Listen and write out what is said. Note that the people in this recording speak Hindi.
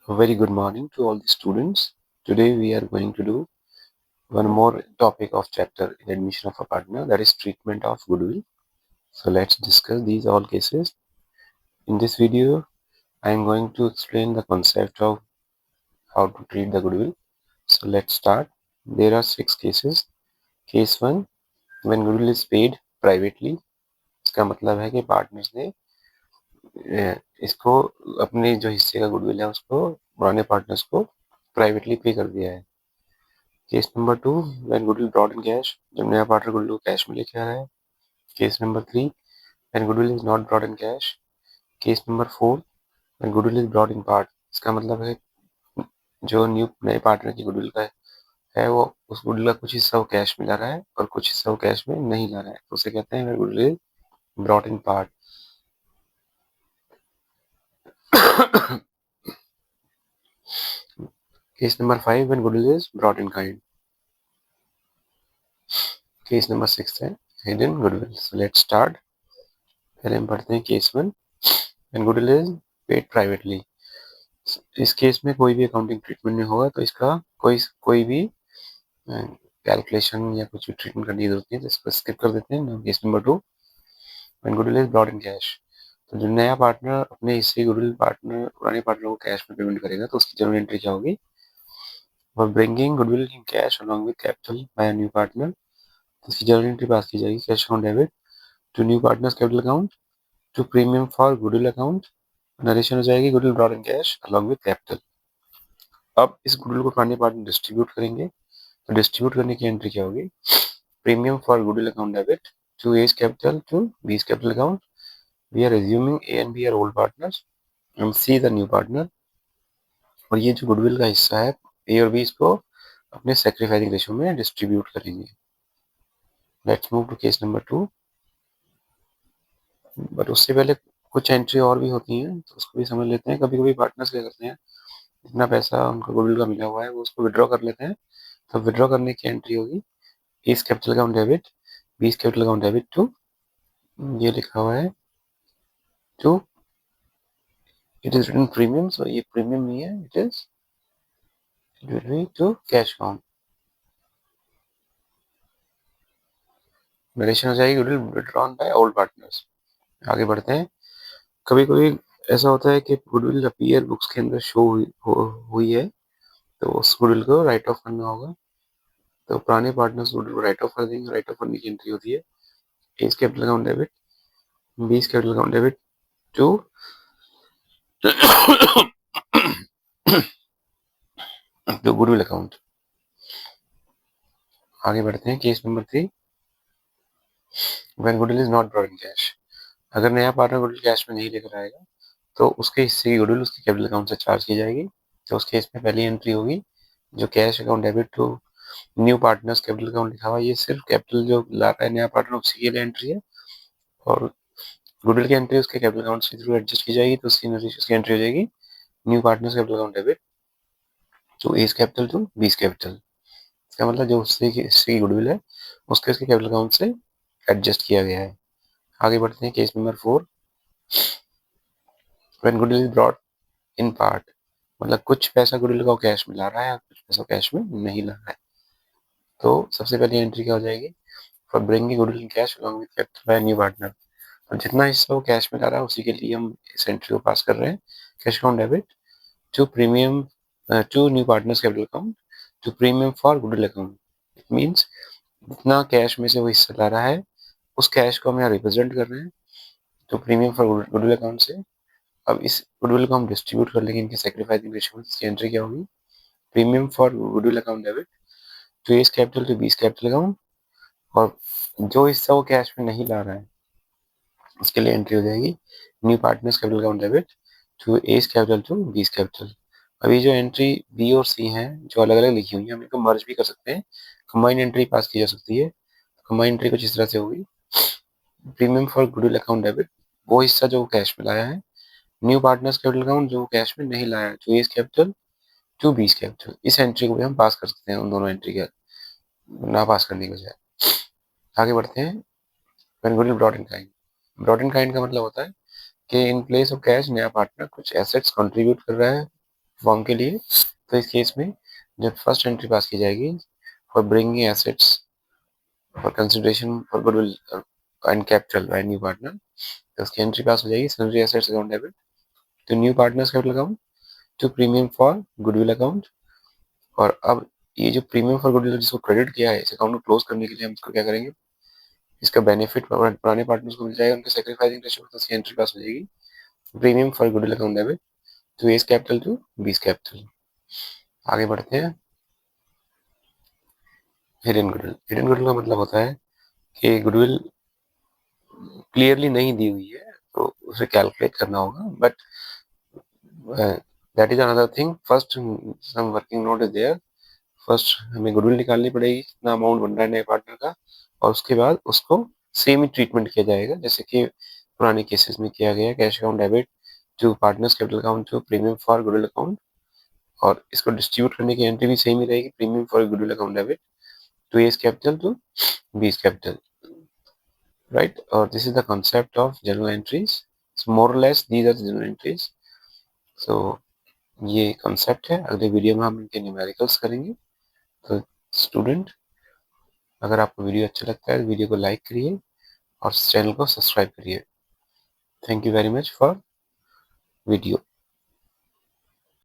A very good morning to all the students. Today we are going to do one more topic of chapter in admission of a partner, that is treatment of goodwill. So let's discuss these all cases. In this video, I am going to explain the concept of how to treat the goodwill. So let's start. There are 6 cases. Case 1, when goodwill is paid privately. इसका मतलब है कि पार्टनर्स ने इसको अपने जो हिस्से का गुडविल है उसको पुराने पार्टनर्स को प्राइवेटली पे कर दिया है। Case number 2, when goodwill brought in cash, जब नया पार्टनर गुडविल को कैश में लेके आ रहा है। Case number 3, when goodwill is not brought in cash. Case number 4, when goodwill is brought in part, इसका मतलब है जो नए पार्टनर की गुडविल का है वो उस गुडविल का कुछ हिस्सा वो कैश में ला रहा है और कुछ हिस्सा वो कैश में नहीं ला रहा है, तो उसे कहते हैं when goodwill is brought in part. Case number 5, when goodwill is brought in kind. Case number 6 है hidden goodwill. So let's start. पहले हम पढ़ते हैं case 1, when goodwill is paid privately. इस केस में कोई भी अकाउंटिंग ट्रीटमेंट नहीं होगा, तो इसका कोई भी कैलकुलेशन या कुछ भी ट्रीटमेंट करने की जरूरत नहीं है, तो इसको स्किप कर देते हैं। Case number 2, when goodwill is brought in cash. तो जो नया पार्टनर अपने हिस्से गुडविल पार्टनर पुराने पार्टनर को कैश में पेमेंट करेगा, तो उसकी जनरल एंट्री क्या होगी? For bringing goodwill in cash along with capital by new partner, तो उसकी जनरल एंट्री पास की जाएगी cash on debit to new partners capital account to premium for goodwill account. Narration हो जाएगी goodwill brought in cash along with capital. अब इस गुडविल को पुराने पार्टनर डिस्ट्रीब्यूट करेंगे, तो डिस्ट्रीब्यूट करने की एंट्री क्या होगी? Premium for goodwill account debit to A's capital to B's capital account. We are assuming A and B are old partners and C the new partner. और ये जो गुडविल का हिस्सा है ए और बी इसको अपने सैक्रिफाइसिंग रेशियो में डिस्ट्रीब्यूट करेंगे। Let's move to case number 2। But उससे पहले कुछ एंट्री और भी होती हैं, तो उसको भी समझ लेते हैं। कभी कभी पार्टनर्स क्या करते हैं, जितना पैसा उनको गुडविल का मिला हुआ है वो उसको विड्रॉ कर लेते हैं, तो विड्रॉ करने की एंट्री होगी इस capital account debit B's capital account debit to, ये लिखा हुआ है to, it is written premium, so ये प्रीमियम नहीं है, it will be to cash account. Narration हो जाएगी goodwill withdrawn by old partners. आगे बढ़ते हैं। कभी कभी ऐसा होता है कि गुडविल अपीयर बुक्स के अंदर शो हुई है, तो उस गुडविल को राइट ऑफ करना होगा, तो पुराने पार्टनर्स गुडविल को राइट ऑफ कर देंगे। राइट ऑफ करने की एंट्री होती है A's capital account debit B's capital account debit to तो गुडविल अकाउंट। आगे बढ़ते हैं। Case number 3, when goodwill is not brought in cash. अगर नया पार्टनर गुडविल कैश में नहीं लेकर आएगा, तो उसके हिस्से की गुडविल उसके कैपिटल अकाउंट से चार्ज की जाएगी। तो उस केस में पहली एंट्री होगी जो cash account debit to new partners capital account लिखा हुआ है, ये सिर्फ कैपिटल जो ला रहा है नया पार्टनर उसी के लिए एंट्री है, और गुडविल की एंट्री उसके कैपिटल अकाउंट के थ्रू एडजस्ट की जाएगी, तो उसकी एंट्री हो जाएगी new partners capital account debit to A's capital to B's capital. इसका मतलब जो उसकी गुडविल है उसके कैपिटल अकाउंट से एडजस्ट किया गया है। आगे बढ़ते हैं। Case number 4, when goodwill is brought in part, मतलब कुछ पैसा गुडविल का कैश में ला रहा है और कुछ पैसा कैश में नहीं ला रहा है, तो सबसे पहली एंट्री क्या हो जाएगी? For bringing goodwill in cash along with capital by new partner. और जितना हिस्सा वो कैश में ला रहा है उसी के लिए हम इस एंट्री को पास कर रहे हैं, cash account debit to premium to new partners capital account to premium for goodwill account. It means जितना कैश में से वो हिस्सा ला रहा है उस कैश को हम यहाँ रिप्रेजेंट कर रहे हैं, तो प्रीमियम फॉर गुडविल अकाउंट से। अब इस गुडविल को हम डिस्ट्रीब्यूट कर लेंगे इनके सैक्रिफाइसिंग रेशियो में। इसकी एंट्री क्या होगी? Premium for goodwill account debit to A's capital to B's capital account, और जो हिस्सा वो कैश में नहीं ला रहा है उसके लिए एंट्री हो जाएगी new partners capital account debit to A's capital to B's capital. अभी जो एंट्री बी और सी हैं जो अलग अलग लिखी हुई है, हम इनको मर्ज भी कर सकते हैं, कंबाइंड एंट्री पास की जा सकती है। कंबाइंड एंट्री कुछ इस तरह से होगी, premium for goodwill account debit वो हिस्सा जो कैश में लाया है, न्यू पार्टनर्स कैपिटल अकाउंट जो कैश में नहीं लाया है to A's capital to B's capital. इस एंट्री को भी हम पास कर सकते हैं उन दोनों एंट्री के ना पास करने की बजाय। आगे बढ़ते हैं। When goodwill brought in kind, brought in kind का मतलब होता है कि इन प्लेस ऑफ कैश नया पार्टनर कुछ एसेट्स कंट्रीब्यूट कर रहा है फॉर्म के लिए। तो इस केस में जब फर्स्ट एंट्री पास की जाएगी for bringing assets for consideration for goodwill and capital by new partner, तो उसकी एंट्री पास हो जाएगी sundry assets account debit to new partners capital account to premium for goodwill account. और अब ये जो प्रीमियम फॉर गुडविल जिसको क्रेडिट किया है इस अकाउंट को क्लोज करने के लिए हम इसको क्या करेंगे, इसका बेनिफिट पुराने पार्टनर्स को मिल जाएगा, उनके सैक्रिफाइसिंग रेशियो तो उसकी एंट्री पास हो जाएगी premium for goodwill account debit to A's capital to B's capital. आगे बढ़ते हैं। हिडन गुडविल, हिडन गुडविल का मतलब होता है कि गुडविल क्लियरली नहीं दी हुई है तो उसे कैलकुलेट करना होगा, but that is another thing. First some working note is there, first हमें गुडविल निकालनी पड़ेगी कितना अमाउंट बन रहा है नए पार्टनर का, और उसके बाद उसको सेम ही ट्रीटमेंट किया जाएगा जैसे कि पुराने केसेस में किया गया, cash account debit to partners capital account to premium for goodwill account, और इसको डिस्ट्रीब्यूट करने की एंट्री भी सेम ही रहेगी, premium for goodwill account debit to A's capital to B's capital, right. और this is the concept of journal entries, so more or less these are the journal entries। so ये कंसेप्ट है, अगले वीडियो में हम इनके न्यूमेरिकल्स करेंगे। तो स्टूडेंट, अगर आपको वीडियो अच्छा लगता है तो वीडियो को लाइक करिए और चैनल को सब्सक्राइब करिए। Thank you very much for video.